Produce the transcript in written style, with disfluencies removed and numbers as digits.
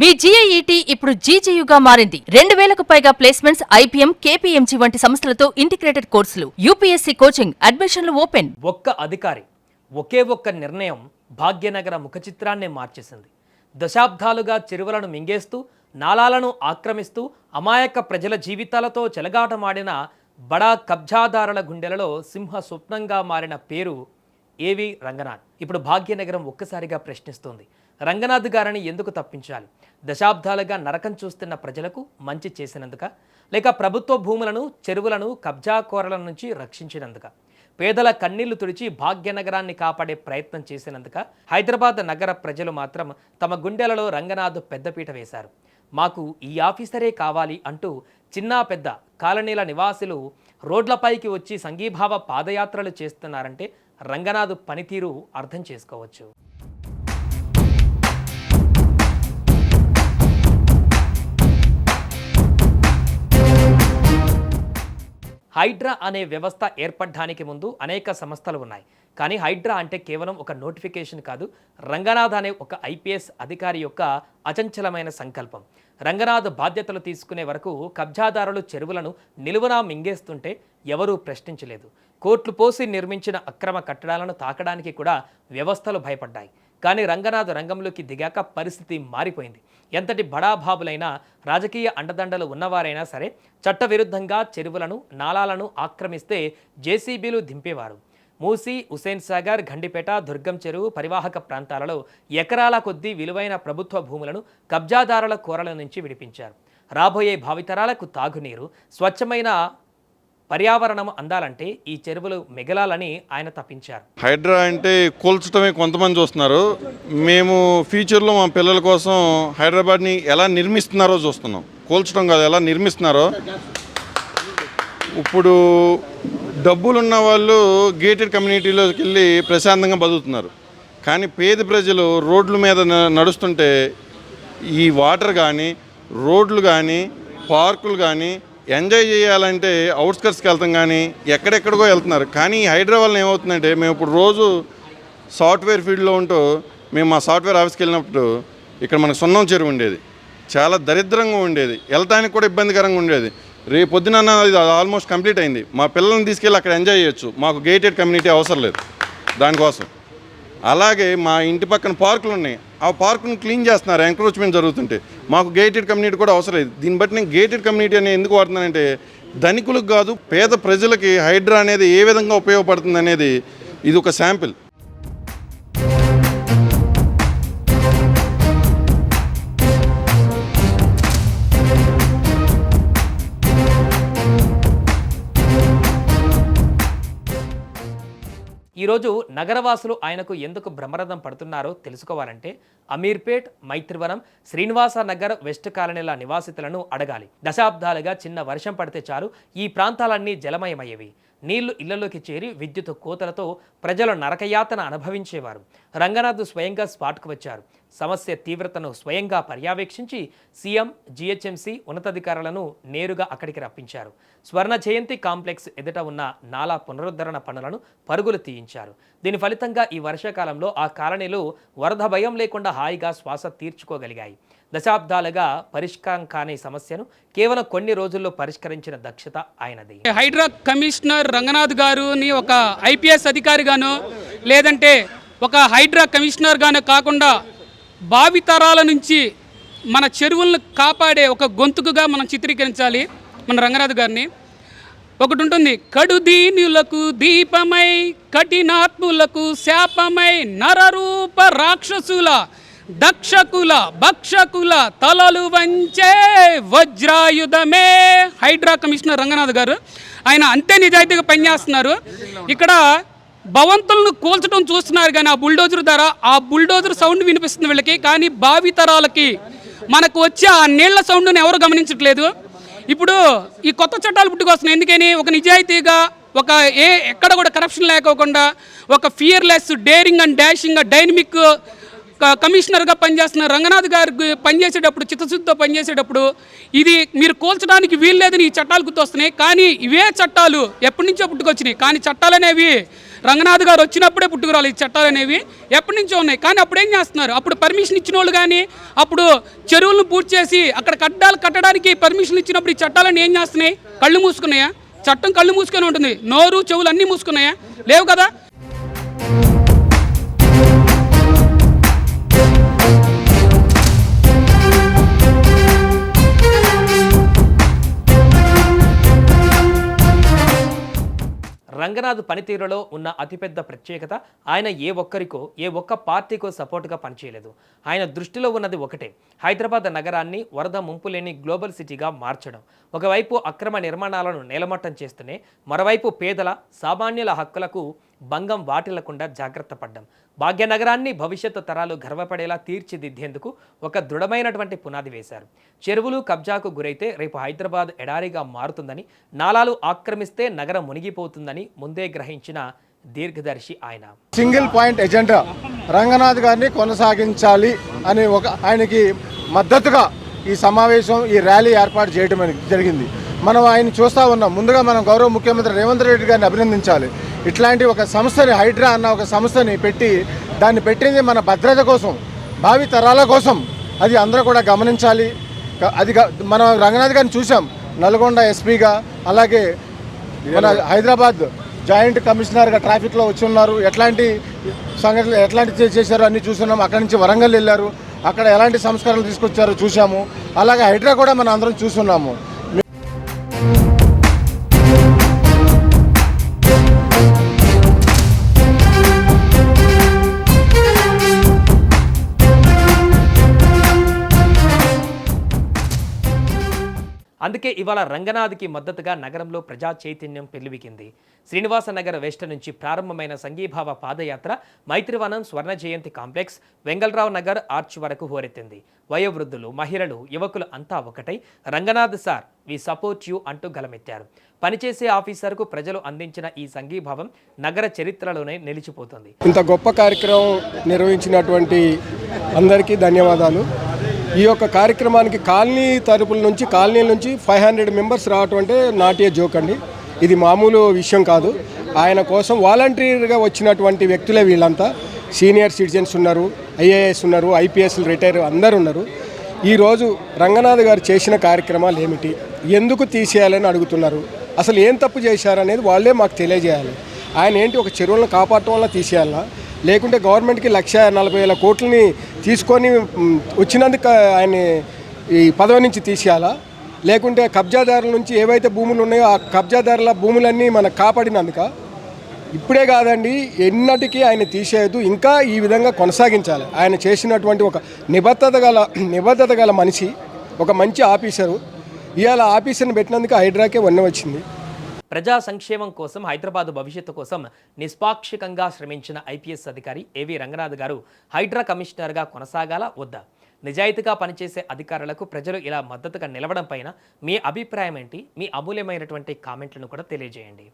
మీ జీఐఈటీ ఇప్పుడు జీజేయుగా మారింది. 2000కు పైగా ప్లేస్మెంట్స్, ఐపీఎం, కేపీఎంజీ వంటి సంస్థలతో ఇంటిగ్రేటెడ్ కోర్సులు, యూపీఎస్సీ కోచింగ్, అడ్మిషన్లు ఓపెన్. ఒక్క అధికారి, ఒకే ఒక్క నిర్ణయం భాగ్యనగర ముఖచిత్రాన్నే మార్చేసింది. దశాబ్దాలుగా చెరువులను మింగేస్తూ, నాలాలను ఆక్రమిస్తూ, అమాయక ప్రజల జీవితాలతో చెలగాటమాడిన బడా కబ్జాదారుల గుండెలలో సింహ స్వప్నంగా మారిన పేరు ఏవి రంగనాథ్. ఇప్పుడు భాగ్యనగరం ఒక్కసారిగా ప్రశ్నిస్తోంది, రంగనాథ్ గారిని ఎందుకు తప్పించాలి? దశాబ్దాలుగా నరకం చూస్తున్న ప్రజలకు మంచి చేసినందుక, లేక ప్రభుత్వ భూములను, చెరువులను కబ్జాకోరల నుంచి రక్షించినందుక, పేదల కన్నీళ్లు తుడిచి భాగ్యనగరాన్ని కాపాడే ప్రయత్నం చేసినందుక? హైదరాబాద్ నగర ప్రజలు మాత్రం తమ గుండెలలో రంగనాథ్ పెద్దపీట వేశారు. మాకు ఈ ఆఫీసరే కావాలి అంటూ చిన్నా పెద్ద కాలనీల నివాసులు రోడ్లపైకి వచ్చి సంఘీభావ పాదయాత్రలు చేస్తున్నారంటే రంగనాథ్ పనితీరు అర్థం చేసుకోవచ్చు. హైడ్రా అనే వ్యవస్థ ఏర్పడడానికి ముందు అనేక సంస్థలు ఉన్నాయి. కానీ హైడ్రా అంటే కేవలం ఒక నోటిఫికేషన్ కాదు, రంగనాథ్ అనే ఒక ఐపీఎస్ అధికారి యొక్క అచంచలమైన సంకల్పం. రంగనాథ్ బాధ్యతలు తీసుకునే వరకు కబ్జాదారులు చెరువులను నిలువునా మింగేస్తుంటే ఎవరూ ప్రశ్నించలేదు. కోట్లు పోసి నిర్మించిన అక్రమ కట్టడాలను తాకడానికి కూడా వ్యవస్థలు భయపడ్డాయి. కానీ రంగనాథ్ రంగంలోకి దిగాక పరిస్థితి మారిపోయింది. ఎంతటి బడాబాబులైనా, రాజకీయ అండదండలు ఉన్నవారైనా సరే చట్టవిరుద్ధంగా చెరువులను, నాలాలను ఆక్రమిస్తే జేసీబీలు దింపేవారు. మూసీ, హుసేన్ సాగర్, గండిపేట, దుర్గం చెరువు పరివాహక ప్రాంతాలలో ఎకరాల కొద్దీ విలువైన ప్రభుత్వ భూములను కబ్జాదారుల కోరల నుంచి విడిపించారు. రాబోయే భావితరాలకు తాగునీరు, స్వచ్ఛమైన పర్యావరణం అందాలంటే ఈ చెరువులు మిగలాలని ఆయన తప్పించారు. హైడ్రా అంటే కూల్చడమే కొంతమంది చూస్తున్నారు. మేము ఫ్యూచర్లో మా పిల్లల కోసం హైదరాబాద్ని ఎలా నిర్మిస్తున్నారో చూస్తున్నాం. కూల్చడం కాదు, ఎలా నిర్మిస్తున్నారో. ఇప్పుడు డబ్బులున్న వాళ్ళు గేటెడ్ కమ్యూనిటీలోకి వెళ్ళి ప్రశాంతంగా బతుకుతున్నారు. కానీ పేద ప్రజలు రోడ్ల మీద నడుస్తుంటే ఈ వాటర్ కానీ, రోడ్లు కానీ, పార్కులు కానీ ఎంజాయ్ చేయాలంటే అవుట్స్కట్స్కి వెళ్తాం, కానీ ఎక్కడెక్కడికో వెళ్తున్నారు. కానీ హైదరాబాద్లో ఏమవుతుందంటే, మేము ఇప్పుడు రోజు సాఫ్ట్వేర్ ఫీల్డ్లో ఉంటూ మేము మా సాఫ్ట్వేర్ ఆఫీస్కి వెళ్ళినప్పుడు ఇక్కడ మనకు సున్నం చెరువు ఉండేది, చాలా దరిద్రంగా ఉండేది, వెళ్ళటానికి కూడా ఇబ్బందికరంగా ఉండేది. రేపు పొద్దున అది ఆల్మోస్ట్ కంప్లీట్ అయింది. మా పిల్లల్ని తీసుకెళ్ళి అక్కడ ఎంజాయ్ చేయొచ్చు. మాకు గేటెడ్ కమ్యూనిటీ అవసరం లేదు దానికోసం. అలాగే మా ఇంటి పక్కన పార్కులు ఉన్నాయి, ఆ పార్కును క్లీన్ చేస్తున్నారు ఎంక్రోచ్మెంట్ జరుగుతుంటే. మాకు గేటెడ్ కమ్యూనిటీ కూడా అవసరం లేదు. దీన్ని బట్టి నేను గేటెడ్ కమ్యూనిటీ అనేది ఎందుకు వాడుతున్నానంటే, ధనికులకు కాదు పేద ప్రజలకి హైడ్రా అనేది ఏ విధంగా ఉపయోగపడుతుంది అనేది ఇది ఒక శాంపిల్. ఈరోజు నగరవాసులు ఆయనకు ఎందుకు బ్రహ్మరథం పడుతున్నారో తెలుసుకోవాలంటే అమీర్పేట్, మైత్రివనం, శ్రీనివాస నగర్, వెస్ట్ కాలనీల నివాసితులను అడగాలి. దశాబ్దాలుగా చిన్న వర్షం పడితే చాలు ఈ ప్రాంతాలన్నీ జలమయమయ్యేవి. నీళ్లు ఇళ్లలోకి చేరి విద్యుత్ కోతలతో ప్రజలు నరకయాతన అనుభవించేవారు. రంగనాథ్ స్వయంగా స్పాట్కు వచ్చారు. సమస్య తీవ్రతను స్వయంగా పర్యవేక్షించి సీఎం, జీహెచ్ఎంసీ ఉన్నతాధికారులను నేరుగా అక్కడికి రప్పించారు. స్వర్ణ జయంతి కాంప్లెక్స్ ఎదుట ఉన్న నాలా పునరుద్ధరణ పనులను పరుగులు తీయించారు. దీని ఫలితంగా ఈ వర్షాకాలంలో ఆ కాలనీలు వరద భయం లేకుండా హాయిగా శ్వాస తీర్చుకోగలిగాయి. దశాబ్దాలుగా పరిష్కారం కాని సమస్యను కేవలం కొన్ని రోజుల్లో పరిష్కరించిన దక్షత ఆయనది. హైడ్రా కమిషనర్ రంగనాథ్ గారుని ఒక ఐపీఎస్ అధికారిగాను, లేదంటే ఒక హైడ్రా కమిషనర్ గాను కాకుండా భావితరాల నుంచి మన చెరువులను కాపాడే ఒక గొంతుకుగా మనం చిత్రీకరించాలి మన రంగనాథ్ గారిని. ఒకటి ఉంటుంది, కడుదీనులకు దీపమై, కఠినాత్ములకు శాపమై, నరరూప రాక్షసుల దక్షకుల భక్షకుల తలలు వంచే వజ్రాయుధమే హైడ్రా కమిషనర్ రంగనాథ్ గారు. ఆయన అంతే నిజాయితీగా పనిచేస్తున్నారు. ఇక్కడ భవంతులను కూల్చడం చూస్తున్నారు, కానీ ఆ బుల్డోజర్ ద్వారా ఆ బుల్డోజర్ సౌండ్ వినిపిస్తుంది వీళ్ళకి. కానీ భావితరాలకి మనకు వచ్చే ఆ నీళ్ల సౌండ్ని ఎవరు గమనించట్లేదు. ఇప్పుడు ఈ కొత్త చట్టాలు పుట్టుకొస్తున్నాయి. ఎందుకని? ఒక నిజాయితీగా, ఒక ఎక్కడ కూడా కరప్షన్ లేకోకుండా, ఒక fearless, daring and dashing, dynamic కమిషనర్గా పనిచేస్తున్న రంగనాథ్ గారు పనిచేసేటప్పుడు, చిత్తశుద్ధితో పనిచేసేటప్పుడు ఇది మీరు కూల్చడానికి వీల్లేదని ఈ చట్టాలు గుర్తొస్తున్నాయి. కానీ ఇవే చట్టాలు ఎప్పటి నుంచో పుట్టుకొచ్చినాయి. కానీ చట్టాలు అనేవి రంగనాథ్ గారు వచ్చినప్పుడే పుట్టుకురాలి ఈ చట్టాలు అనేవి ఎప్పటి నుంచో ఉన్నాయి. కానీ అప్పుడు ఏం చేస్తున్నారు, అప్పుడు పర్మిషన్ ఇచ్చిన వాళ్ళు కానీ అప్పుడు చెరువులను పూర్తి చేసి అక్కడ కట్టాలు కట్టడానికి పర్మిషన్ ఇచ్చినప్పుడు ఈ చట్టాలన్నీ ఏం చేస్తున్నాయి, కళ్ళు మూసుకున్నాయా? చట్టం కళ్ళు మూసుకొని ఉంటుంది, నోరు చెవులు అన్నీ మూసుకున్నాయా? లేవు కదా. రంగనాథ్ పనితీరులో ఉన్న అతిపెద్ద ప్రత్యేకత ఆయన ఏ ఒక్క పార్టీకో సపోర్టుగా పనిచేయలేదు. ఆయన దృష్టిలో ఉన్నది ఒకటే, హైదరాబాద్ నగరాన్ని వరద ముంపు లేని గ్లోబల్ సిటీగా మార్చడం. ఒకవైపు అక్రమ నిర్మాణాలను నేలమట్టం చేస్తూనే మరోవైపు పేదల సామాన్యుల హక్కులకు భంగం వాటిల్లకుండా జాగ్రత్త పడ్డం. భాగ్యనగరాన్ని భవిష్యత్తు తరాలు గర్వపడేలా తీర్చిదిద్దేందుకు ఒక దృఢమైనటువంటి పునాది వేశారు. చెరువులు కబ్జాకు గురైతే రేపు హైదరాబాద్ ఎడారిగా మారుతుందని, నాలాలు ఆక్రమిస్తే నగరం మునిగిపోతుందని ముందే గ్రహించిన దీర్ఘదర్శి ఆయన. సింగిల్ పాయింట్ ఎజెండా రంగనాథ్ గారిని కొనసాగించాలి అని ఆయనకి మద్దతుగా ఈ సమావేశం, ఈ ర్యాలీ ఏర్పాటు చేయడం జరిగింది. మనం ఆయన చూస్తూ ఉన్నాం. ముందుగా మనం గౌరవ ముఖ్యమంత్రి రేవంత్ రెడ్డి గారిని అభినందించాలి. ఇట్లాంటి ఒక సంస్థని, హైడ్రా అన్న ఒక సంస్థని పెట్టి దాన్ని పెట్టింది మన భద్రత కోసం, భావి తరాల కోసం. అది అందరూ కూడా గమనించాలి. అది మనం రంగనాథ్ గారిని చూసాం నల్గొండ ఎస్పీగా, అలాగే మన హైదరాబాద్ జాయింట్ కమిషనర్గా ట్రాఫిక్లో వచ్చి ఉన్నారు. ఎట్లాంటి సంఘటనలు ఎట్లాంటి చేశారో అన్నీ చూస్తున్నాం. అక్కడి నుంచి వరంగల్ వెళ్ళారు, అక్కడ ఎలాంటి సంస్కరణలు తీసుకొచ్చారో చూసాము. అలాగే హైడ్రా కూడా మనం అందరం చూస్తున్నాము. అందుకే ఇవాళ రంగనాథ్కి మద్దతుగా నగరంలో ప్రజా చైతన్యం పెళ్లివికింది. శ్రీనివాసనగర్ వెస్ట్ నుంచి ప్రారంభమైన సంఘీభావ పాదయాత్ర మైత్రివనం, స్వర్ణ జయంతి కాంప్లెక్స్, వెంగళరావు నగర్ ఆర్చ్ వరకు హోరెత్తింది. వయోవృద్ధులు, మహిళలు, యువకులు అంతా ఒకటై Ranganath sir we support you అంటూ గలమెత్తారు. పనిచేసే ఆఫీసర్కు ప్రజలు అందించిన ఈ సంఘీభావం నగర చరిత్రలోనే నిలిచిపోతుంది. ఇంత గొప్ప కార్యక్రమం నిర్వహించినటువంటి అందరికీ ధన్యవాదాలు. ఈ యొక్క కార్యక్రమానికి కాలనీల నుంచి 500 మెంబర్స్ రావటం అంటే నాటే జోక్ అండి. ఇది మామూలు విషయం కాదు. ఆయన కోసం వాలంటీర్గా వచ్చినటువంటి వ్యక్తులే వీళ్ళంతా. సీనియర్ సిటిజన్స్ ఉన్నారు, ఐఏఎస్ ఉన్నారు, ఐపీఎస్ రిటైర్ అందరు ఉన్నారు. ఈరోజు రంగనాథ్ గారు చేసిన కార్యక్రమాలు ఏమిటి, ఎందుకు తీసేయాలని అడుగుతున్నారు, అసలు ఏం తప్పు చేశారనేది వాళ్ళే మాకు తెలియజేయాలి. ఆయన ఏంటి ఒక చెరువులను కాపాడటం వల్ల తీసేయాలా, లేకుంటే గవర్నమెంట్కి 1,40,000 కోట్లని తీసుకొని వచ్చినందుకు ఆయన ఈ పదవి నుంచి తీసేయాలా, లేకుంటే కబ్జాదారుల నుంచి ఏవైతే భూములు ఉన్నాయో ఆ కబ్జాదారుల భూములన్నీ మనకు కాపాడినందుక. ఇప్పుడే కాదండి, ఎన్నటికీ ఆయన తీసేయద్దు, ఇంకా ఈ విధంగా కొనసాగించాలి. ఆయన చేసినటువంటి ఒక నిబద్ధత గల మనిషి, ఒక మంచి ఆఫీసరు. ఇవాళ ఆఫీసర్ని పెట్టినందుకు హైడ్రాకే వన్నె వచ్చింది. ప్రజా సంక్షేమం కోసం, హైదరాబాద్ భవిష్యత్తు కోసం నిష్పాక్షికంగా శ్రమించిన ఐపీఎస్ అధికారి ఏవి రంగనాథ్ గారు హైడ్రా కమిషనర్గా కొనసాగాలా వద్దా? నిజాయితీగా పనిచేసే అధికారులకు ప్రజలు ఇలా మద్దతుగా నిలవడం పైన మీ అభిప్రాయం ఏంటి? మీ అమూల్యమైనటువంటి కామెంట్లను కూడా తెలియజేయండి.